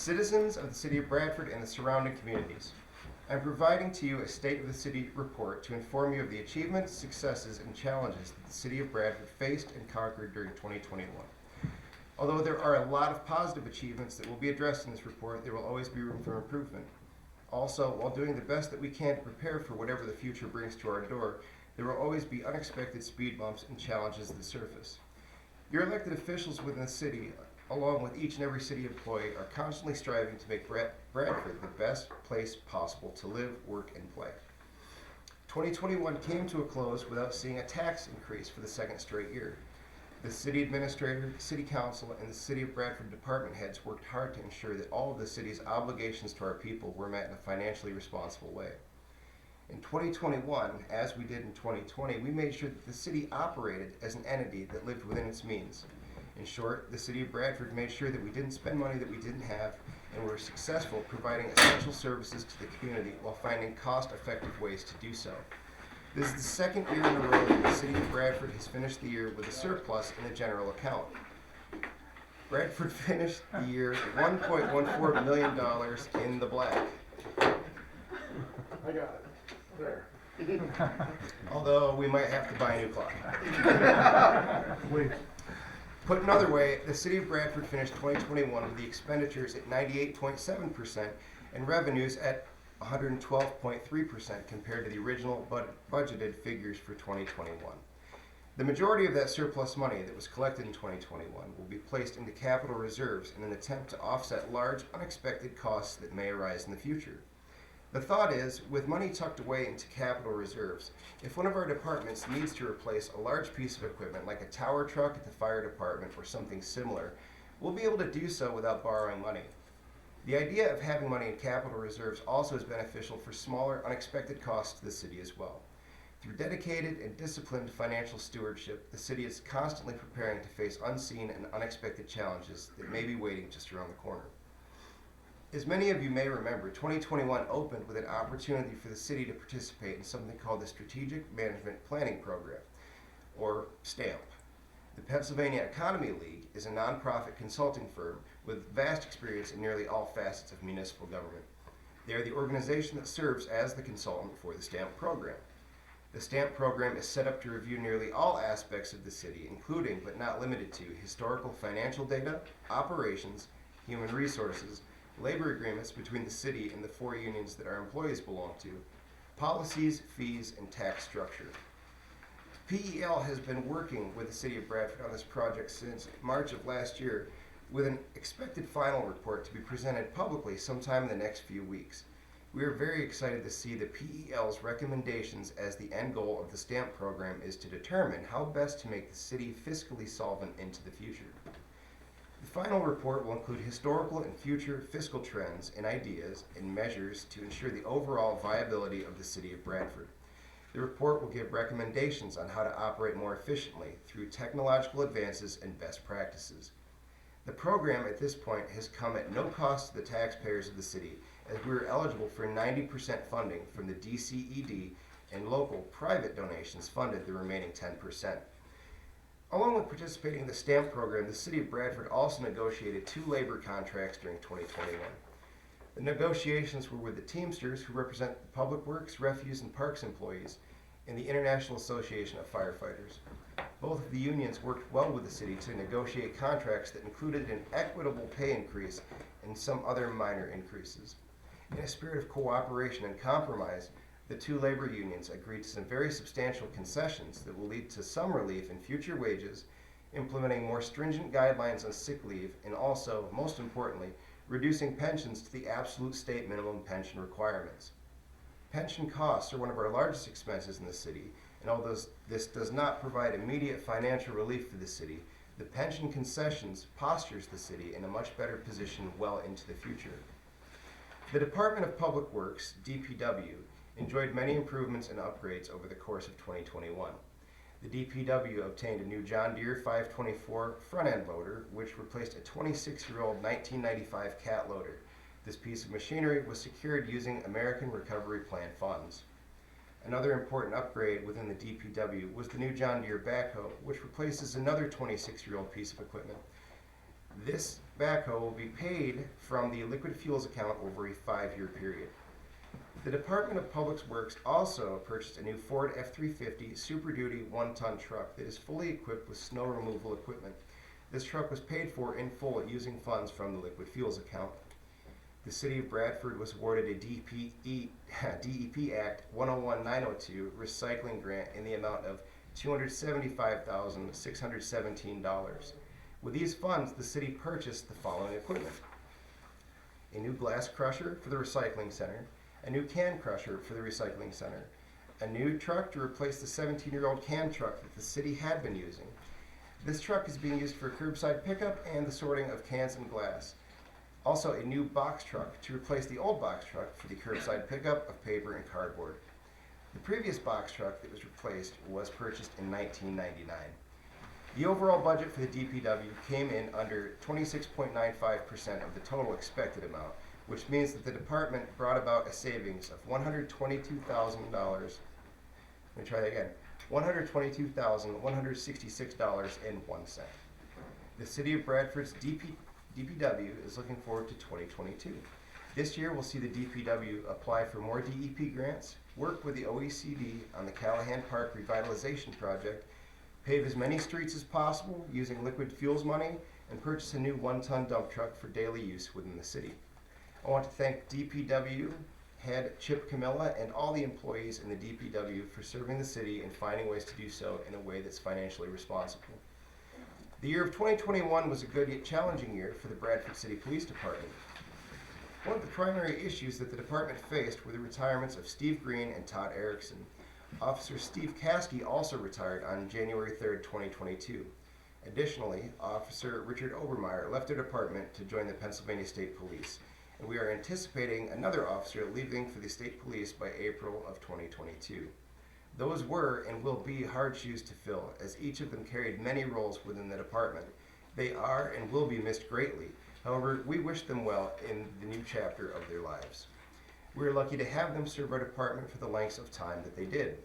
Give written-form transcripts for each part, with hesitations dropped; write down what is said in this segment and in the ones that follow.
Citizens of the City of Bradford and the surrounding communities, I'm providing to you a State of the City report to inform you of the achievements, successes, and challenges that the City of Bradford faced and conquered during 2021. Although there are a lot of positive achievements that will be addressed in this report, there will always be room for improvement. Also, while doing the best that we can to prepare for whatever the future brings to our door, there will always be unexpected speed bumps and challenges that surface. Your elected officials within the city, along with each and every city employee, are constantly striving to make Bradford the best place possible to live, work, and play. 2021 came to a close without seeing a tax increase for the second straight year. The city administrator, city council, and the City of Bradford department heads worked hard to ensure that all of the city's obligations to our people were met in a financially responsible way. In 2021, as we did in 2020, we made sure that the city operated as an entity that lived within its means. In short, the City of Bradford made sure that we didn't spend money that we didn't have and were successful providing essential services to the community while finding cost-effective ways to do so. This is the second year in a row that the City of Bradford has finished the year with a surplus in the general account. Bradford finished the year at $1.14 million in the black. I got it. There. Although we might have to buy a new clock. Please. Put another way, the City of Bradford finished 2021 with the expenditures at 98.7% and revenues at 112.3% compared to the original budgeted figures for 2021. The majority of that surplus money that was collected in 2021 will be placed into capital reserves in an attempt to offset large unexpected costs that may arise in the future. The thought is, with money tucked away into capital reserves, if one of our departments needs to replace a large piece of equipment like a tower truck at the fire department or something similar, we'll be able to do so without borrowing money. The idea of having money in capital reserves also is beneficial for smaller, unexpected costs to the city as well. Through dedicated and disciplined financial stewardship, the city is constantly preparing to face unseen and unexpected challenges that may be waiting just around the corner. As many of you may remember, 2021 opened with an opportunity for the city to participate in something called the Strategic Management Planning Program, or STAMP. The Pennsylvania Economy League is a nonprofit consulting firm with vast experience in nearly all facets of municipal government. They are the organization that serves as the consultant for the STAMP program. The STAMP program is set up to review nearly all aspects of the city, including but not limited to historical financial data, operations, human resources, labor agreements between the city and the 4 unions that our employees belong to, policies, fees, and tax structure. PEL has been working with the City of Bradford on this project since March of last year, with an expected final report to be presented publicly sometime in the next few weeks. We are very excited to see the PEL's recommendations, as the end goal of the STAMP program is to determine how best to make the city fiscally solvent into the future. The final report will include historical and future fiscal trends and ideas and measures to ensure the overall viability of the City of Bradford. The report will give recommendations on how to operate more efficiently through technological advances and best practices. The program at this point has come at no cost to the taxpayers of the city, as we are eligible for 90% funding from the DCED, and local private donations funded the remaining 10%. Along with participating in the STAMP program, the City of Bradford also negotiated 2 labor contracts during 2021. The negotiations were with the Teamsters, who represent the Public Works, Refuse, and Parks employees, and the International Association of Firefighters. Both of the unions worked well with the city to negotiate contracts that included an equitable pay increase and some other minor increases. In a spirit of cooperation and compromise, the 2 labor unions agreed to some very substantial concessions that will lead to some relief in future wages, implementing more stringent guidelines on sick leave, and also, most importantly, reducing pensions to the absolute state minimum pension requirements. Pension costs are one of our largest expenses in the city, and although this does not provide immediate financial relief for the city, the pension concessions postures the city in a much better position well into the future. The Department of Public Works, DPW, enjoyed many improvements and upgrades over the course of 2021. The DPW obtained a new John Deere 524 front-end loader, which replaced a 26-year-old 1995 cat loader. This piece of machinery was secured using American Recovery Plan funds. Another important upgrade within the DPW was the new John Deere backhoe, which replaces another 26-year-old piece of equipment. This backhoe will be paid from the liquid fuels account over a 5-year period. The Department of Public Works also purchased a new Ford F-350 Super Duty 1-ton truck that is fully equipped with snow removal equipment. This truck was paid for in full using funds from the liquid fuels account. The City of Bradford was awarded a DEP Act 101-902 recycling grant in the amount of $275,617. With these funds, the city purchased the following equipment: a new glass crusher for the recycling center, a new can crusher for the recycling center, a new truck to replace the 17-year-old can truck that the city had been using. This truck is being used for curbside pickup and the sorting of cans and glass. Also, a new box truck to replace the old box truck for the curbside pickup of paper and cardboard. The previous box truck that was replaced was purchased in 1999. The overall budget for the DPW came in under 26.95% of the total expected amount, which means that the department brought about a savings of $122,000. Let me try that again. $122,166.01. The City of Bradford's DPW is looking forward to 2022. This year, we'll see the DPW apply for more DEP grants, work with the OECD on the Callahan Park Revitalization Project, pave as many streets as possible using liquid fuels money, and purchase a new 1-ton dump truck for daily use within the city. I want to thank DPW head Chip Camilla and all the employees in the DPW for serving the city and finding ways to do so in a way that's financially responsible. The year of 2021 was a good yet challenging year for the Bradford City Police Department. One of the primary issues that the department faced were the retirements of Steve Green and Todd Erickson. Officer Steve Caskey also retired on January 3rd, 2022. Additionally, Officer Richard Obermeyer left the department to join the Pennsylvania State Police, and we are anticipating another officer leaving for the State Police by April of 2022. Those were and will be hard shoes to fill, as each of them carried many roles within the department. They are and will be missed greatly. However, we wish them well in the new chapter of their lives. We are lucky to have them serve our department for the lengths of time that they did.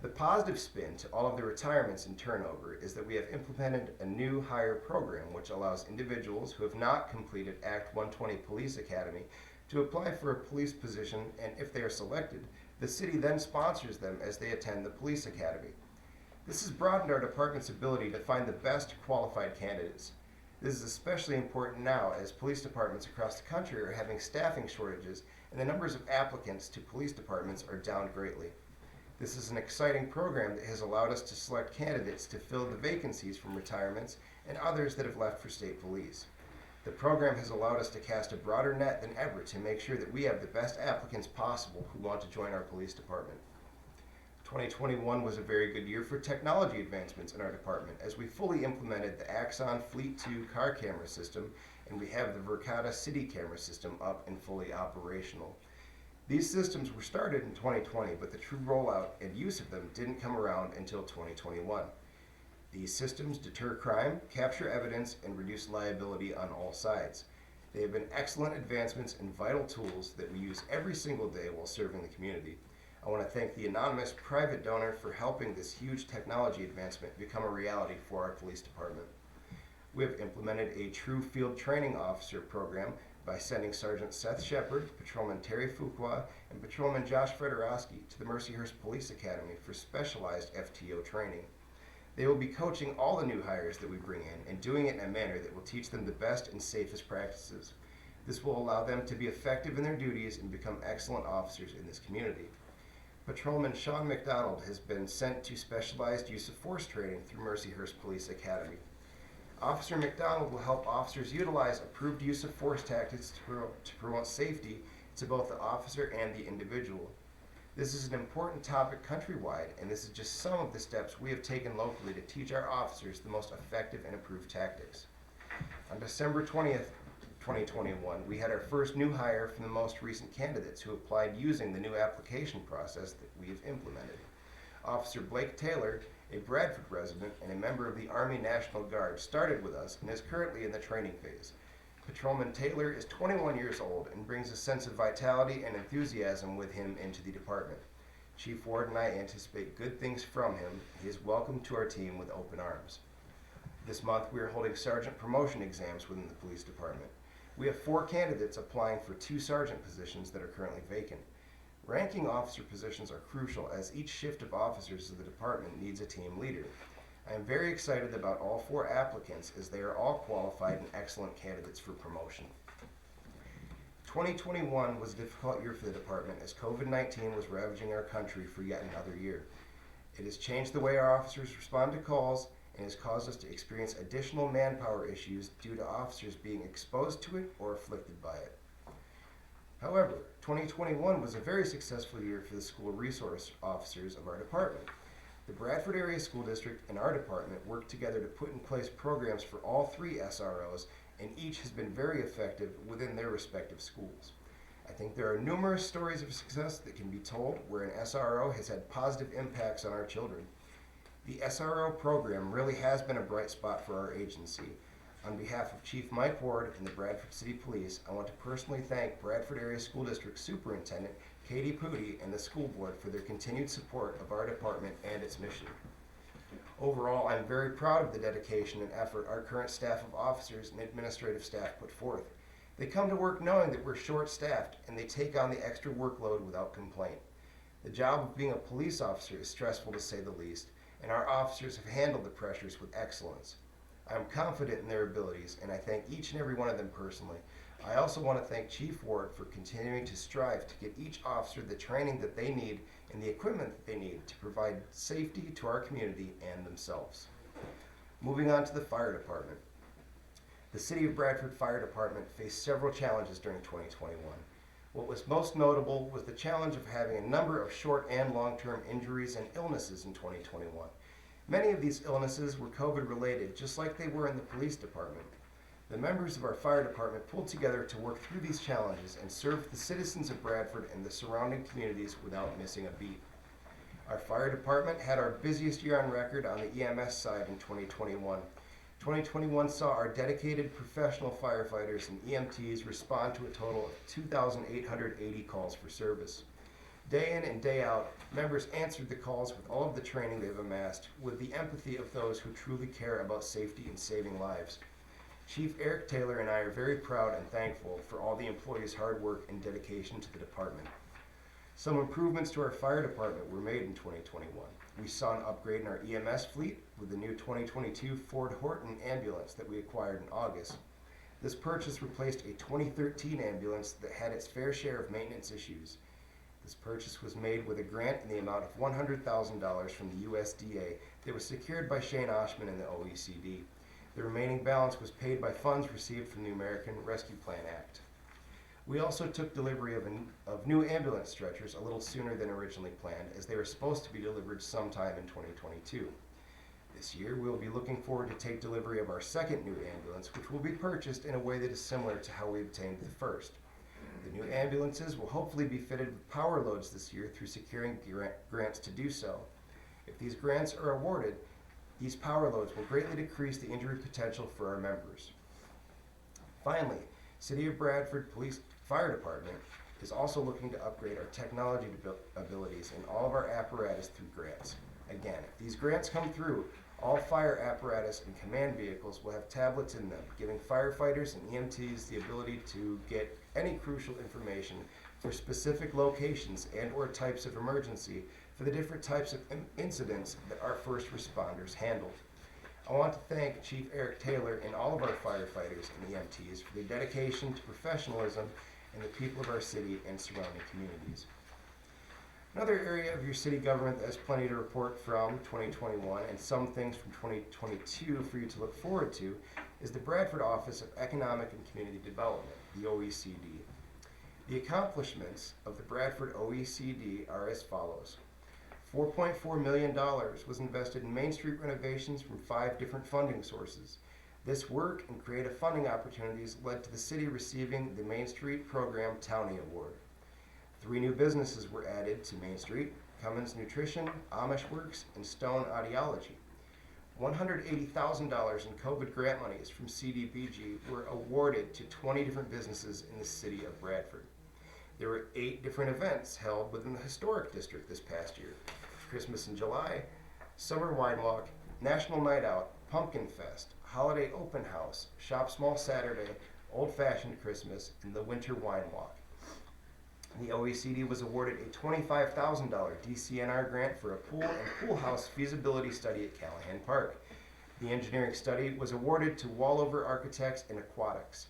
The positive spin to all of the retirements and turnover is that we have implemented a new hire program which allows individuals who have not completed Act 120 Police Academy to apply for a police position, and if they are selected, the city then sponsors them as they attend the police academy. This has broadened our department's ability to find the best qualified candidates. This is especially important now as police departments across the country are having staffing shortages and the numbers of applicants to police departments are down greatly. This is an exciting program that has allowed us to select candidates to fill the vacancies from retirements and others that have left for state police. The program has allowed us to cast a broader net than ever to make sure that we have the best applicants possible who want to join our police department. 2021 was a very good year for technology advancements in our department as we fully implemented the Axon Fleet 2 car camera system, and we have the Verkada City camera system up and fully operational. These systems were started in 2020, but the true rollout and use of them didn't come around until 2021. These systems deter crime, capture evidence, and reduce liability on all sides. They have been excellent advancements and vital tools that we use every single day while serving the community. I want to thank the anonymous private donor for helping this huge technology advancement become a reality for our police department. We have implemented a true field training officer program by sending Sergeant Seth Shepard, Patrolman Terry Fuqua, and Patrolman Josh Fedorowski to the Mercyhurst Police Academy for specialized FTO training. They will be coaching all the new hires that we bring in and doing it in a manner that will teach them the best and safest practices. This will allow them to be effective in their duties and become excellent officers in this community. Patrolman Sean Mcdonald has been sent to specialized use of force training through Mercyhurst Police Academy. Officer McDonald will help officers utilize approved use of force tactics to promote safety to both the officer and the individual. This is an important topic countrywide, and this is just some of the steps we have taken locally to teach our officers the most effective and approved tactics. On December 20th, 2021, we had our first new hire from the most recent candidates who applied using the new application process that we have implemented. Officer Blake Taylor, a Bradford resident and a member of the Army National Guard, started with us and is currently in the training phase. Patrolman Taylor is 21 years old and brings a sense of vitality and enthusiasm with him into the department. Chief Ward and I anticipate good things from him. He is welcome to our team with open arms. This month, we are holding sergeant promotion exams within the police department. We have 4 candidates applying for 2 sergeant positions that are currently vacant. Ranking officer positions are crucial as each shift of officers of the department needs a team leader. I am very excited about all 4 applicants as they are all qualified and excellent candidates for promotion. 2021 was a difficult year for the department as COVID-19 was ravaging our country for yet another year. It has changed the way our officers respond to calls and has caused us to experience additional manpower issues due to officers being exposed to it or afflicted by it. However, 2021 was a very successful year for the school resource officers of our department. The Bradford Area School District and our department worked together to put in place programs for all 3 SROs, and each has been very effective within their respective schools. I think there are numerous stories of success that can be told where an SRO has had positive impacts on our children. The SRO program really has been a bright spot for our agency. On behalf of Chief Mike Ward and the Bradford City Police, I want to personally thank Bradford Area School District Superintendent Katie Pooty and the school board for their continued support of our department and its mission. Overall, I'm very proud of the dedication and effort our current staff of officers and administrative staff put forth. They come to work knowing that we're short-staffed and they take on the extra workload without complaint. The job of being a police officer is stressful to say the least, and our officers have handled the pressures with excellence. I am confident in their abilities, and I thank each and every one of them personally. I also want to thank Chief Ward for continuing to strive to get each officer the training that they need and the equipment that they need to provide safety to our community and themselves. Moving on to the fire department. The City of Bradford Fire Department faced several challenges during 2021. What was most notable was the challenge of having a number of short and long-term injuries and illnesses in 2021. Many of these illnesses were COVID-related, just like they were in the police department. The members of our fire department pulled together to work through these challenges and serve the citizens of Bradford and the surrounding communities without missing a beat. Our fire department had our busiest year on record on the EMS side in 2021. 2021 saw our dedicated professional firefighters and EMTs respond to a total of 2,880 calls for service. Day in and day out, members answered the calls with all of the training they've amassed, with the empathy of those who truly care about safety and saving lives. Chief Eric Taylor and I are very proud and thankful for all the employees' hard work and dedication to the department. Some improvements to our fire department were made in 2021. We saw an upgrade in our EMS fleet with the new 2022 Ford Horton ambulance that we acquired in August. This purchase replaced a 2013 ambulance that had its fair share of maintenance issues. This purchase was made with a grant in the amount of $100,000 from the USDA that was secured by Shane Oshman and the OECD. The remaining balance was paid by funds received from the American Rescue Plan Act. We also took delivery of new ambulance stretchers a little sooner than originally planned, as they were supposed to be delivered sometime in 2022. This year, we will be looking forward to take delivery of our second new ambulance, which will be purchased in a way that is similar to how we obtained the first. The new ambulances will hopefully be fitted with power loads this year through securing grants to do so. If these grants are awarded, these power loads will greatly decrease the injury potential for our members. Finally, City of Bradford Police Fire Department is also looking to upgrade our technology abilities in all of our apparatus through grants. Again, if these grants come through, all fire apparatus and command vehicles will have tablets in them, giving firefighters and EMTs the ability to get any crucial information for specific locations and or types of emergency for the different types of incidents that our first responders handled. I want to thank Chief Eric Taylor and all of our firefighters and EMTs for their dedication to professionalism and the people of our city and surrounding communities. Another area of your city government that has plenty to report from 2021 and some things from 2022 for you to look forward to is the Bradford Office of Economic and Community Development, the OECD. The accomplishments of the Bradford OECD are as follows. $4.4 million was invested in Main Street renovations from 5 different funding sources. This work and creative funding opportunities led to the city receiving the Main Street Program Townie Award. 3 new businesses were added to Main Street: Cummins Nutrition, Amish Works, and Stone Audiology. $180,000 in COVID grant monies from CDBG were awarded to 20 different businesses in the city of Bradford. There were 8 different events held within the historic district this past year: Christmas in July, Summer Wine Walk, National Night Out, Pumpkin Fest, Holiday Open House, Shop Small Saturday, Old Fashioned Christmas, and the Winter Wine Walk. The OECD was awarded a $25,000 DCNR grant for a pool and pool house feasibility study at Callahan Park. The engineering study was awarded to Wallover Architects and Aquatics.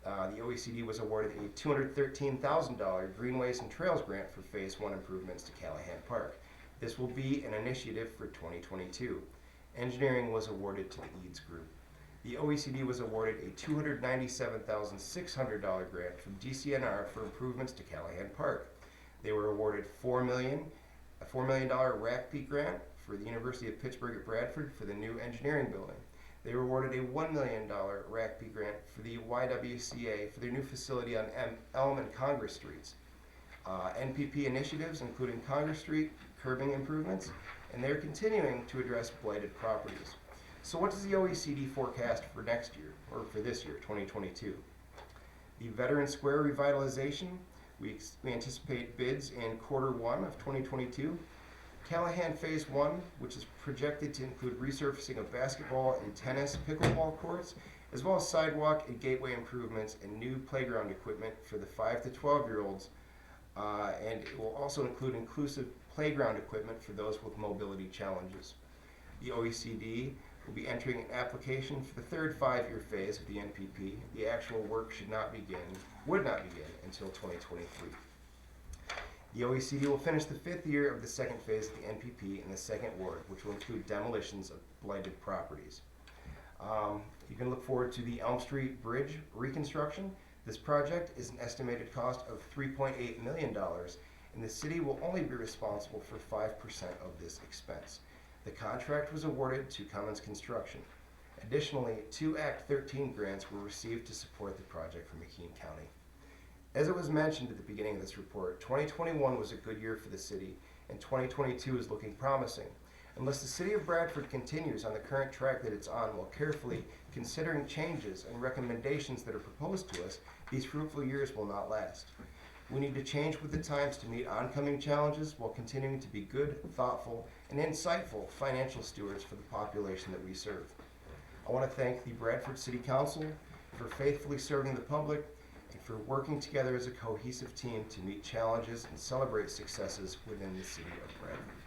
The OECD was awarded a $213,000 Greenways and Trails grant for Phase 1 improvements to Callahan Park. This will be an initiative for 2022. Engineering was awarded to the Eads Group. The OECD was awarded a $297,600 grant from DCNR for improvements to Callahan Park. They were awarded a $4 million RACP grant for the University of Pittsburgh at Bradford for the new engineering building. They were awarded a $1 million RACP grant for the YWCA for their new facility on Elm and Congress Streets. NPP initiatives, including Congress Street curbing improvements, and they're continuing to address blighted properties. So what does the OECD forecast for next year, or for this year, 2022? The Veteran Square revitalization, we anticipate bids in Q1 of 2022. Callahan Phase 1, which is projected to include resurfacing of basketball and tennis pickleball courts, as well as sidewalk and gateway improvements and new playground equipment for the 5 to 12-year-olds. And it will also include inclusive playground equipment for those with mobility challenges. The OECD will be entering an application for the third 5-year phase of the NPP. The actual work would not begin until 2023. The OECD will finish the 5th year of the second phase of the NPP in the second ward, which will include demolitions of blighted properties. You can look forward to the Elm Street Bridge reconstruction. This project is an estimated cost of $3.8 million, and the city will only be responsible for 5% of this expense. The contract was awarded to Cummins Construction. Additionally, 2 Act 13 grants were received to support the project from McKean County. As it was mentioned at the beginning of this report, 2021 was a good year for the city, and 2022 is looking promising. Unless the city of Bradford continues on the current track that it's on while carefully considering changes and recommendations that are proposed to us, these fruitful years will not last. We need to change with the times to meet oncoming challenges while continuing to be good, thoughtful, and insightful financial stewards for the population that we serve. I want to thank the Bradford City Council for faithfully serving the public and for working together as a cohesive team to meet challenges and celebrate successes within the city of Bradford.